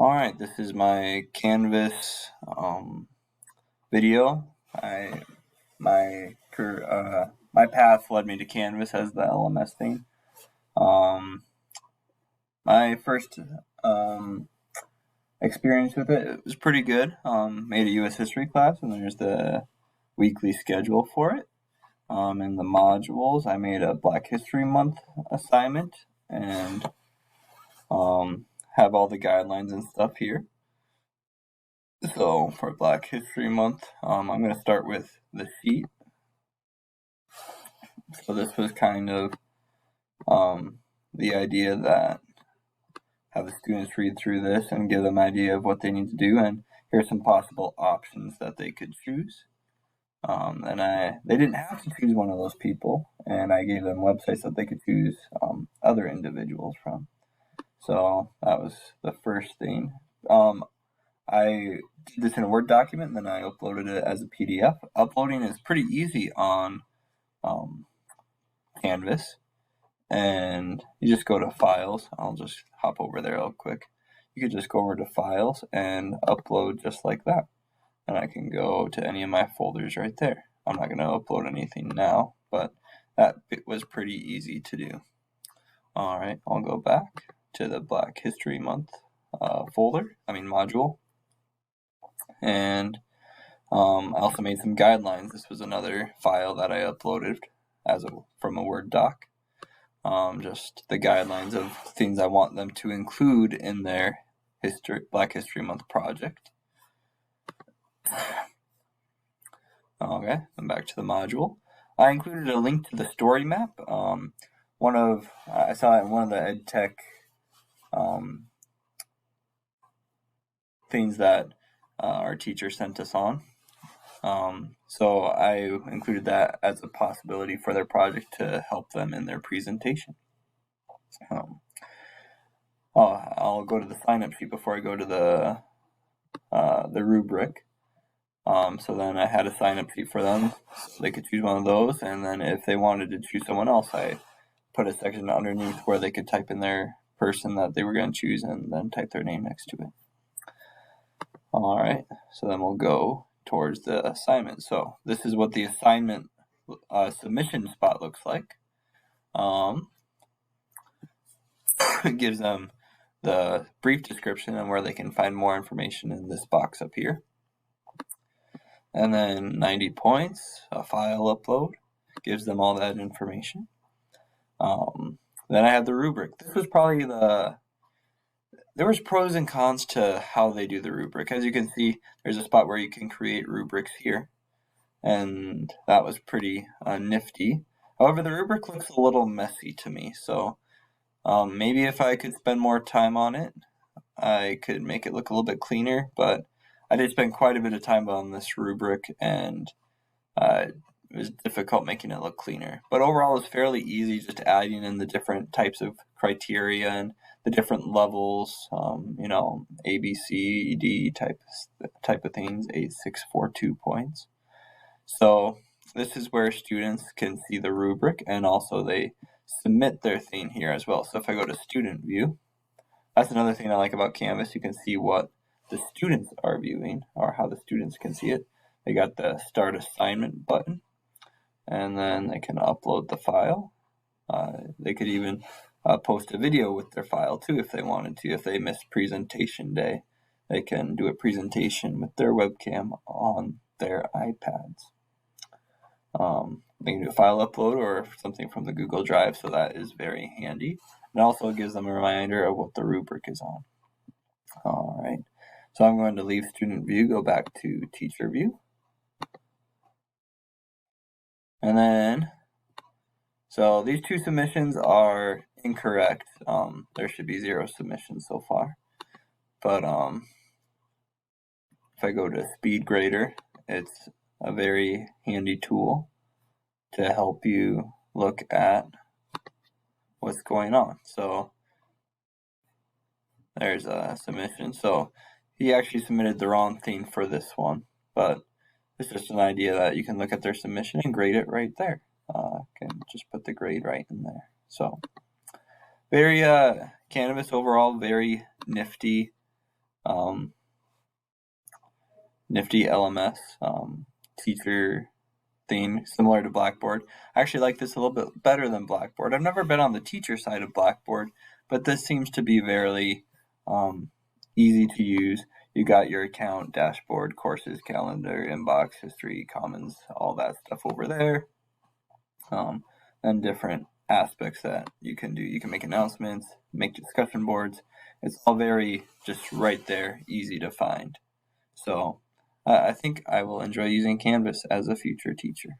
Alright, this is my Canvas video. My path led me to Canvas as the LMS thing. My first experience with it was pretty good. Made a U.S. history class, and there's the weekly schedule for it. In the modules, I made a Black History Month assignment and have all the guidelines and stuff here. So for Black History Month, I'm going to start with the sheet. So this was kind of the idea that have the students read through this and give them an idea of what they need to do, and here's some possible options that they could choose. They didn't have to choose one of those people, and I gave them websites that they could choose other individuals from. So that was the first thing. I did this in a Word document, and then I uploaded it as a PDF. Uploading is pretty easy on Canvas, and you just go to Files. I'll just hop over there real quick. You could just go over to Files and upload just like that. And I can go to any of my folders right there. I'm not going to upload anything now, but that bit was pretty easy to do. Alright, I'll go back to the Black History Month module. And I also made some guidelines. This was another file that I uploaded from a Word doc. Just the guidelines of things I want them to include in their Black History Month project. Okay, then back to the module. I included a link to the story map. I saw it in one of the EdTech things that our teacher sent us on. So I included that as a possibility for their project to help them in their presentation. I'll go to the sign-up sheet before I go to the rubric. So then I had a sign-up sheet for them, so they could choose one of those, and then if they wanted to choose someone else, I put a section underneath where they could type in their person that they were going to choose and then type their name next to it. Alright, so then we'll go towards the assignment. So this is what the assignment submission spot looks like. It gives them the brief description and where they can find more information in this box up here. And then 90 points, a file upload, gives them all that information. Then I have the rubric. This was probably there was pros and cons to how they do the rubric. As you can see, there's a spot where you can create rubrics here, and that was pretty nifty. However, the rubric looks a little messy to me, so maybe if I could spend more time on it, I could make it look a little bit cleaner, but I did spend quite a bit of time on this rubric, and it was difficult making it look cleaner. But overall, it's fairly easy, just adding in the different types of criteria and the different levels, A, B, C, D type of things, 8, 6, 4, 2 points. So this is where students can see the rubric, and also they submit their thing here as well. So if I go to student view, that's another thing I like about Canvas. You can see what the students are viewing, or how the students can see it. They got the start assignment button, and then they can upload the file. They could even post a video with their file too if they wanted to. If they missed presentation day, they can do a presentation with their webcam on their iPads. They can do a file upload or something from the Google Drive, so that is very handy. It also gives them a reminder of what the rubric is on. Alright, so I'm going to leave student view, go back to teacher view. And then, so these two submissions are incorrect. There should be 0 submissions so far. But if I go to Speedgrader, it's a very handy tool to help you look at what's going on. So there's a submission. So he actually submitted the wrong thing for this one, but it's just an idea that you can look at their submission and grade it right there. Can just put the grade right in there. So very Canvas overall, very nifty nifty LMS teacher theme, similar to Blackboard. I actually like this a little bit better than Blackboard. I've never been on the teacher side of Blackboard, but this seems to be very easy to use. You got your account, dashboard, courses, calendar, inbox, history, comments, all that stuff over there. And different aspects that you can do. You can make announcements, make discussion boards. It's all very just right there, easy to find. So I think I will enjoy using Canvas as a future teacher.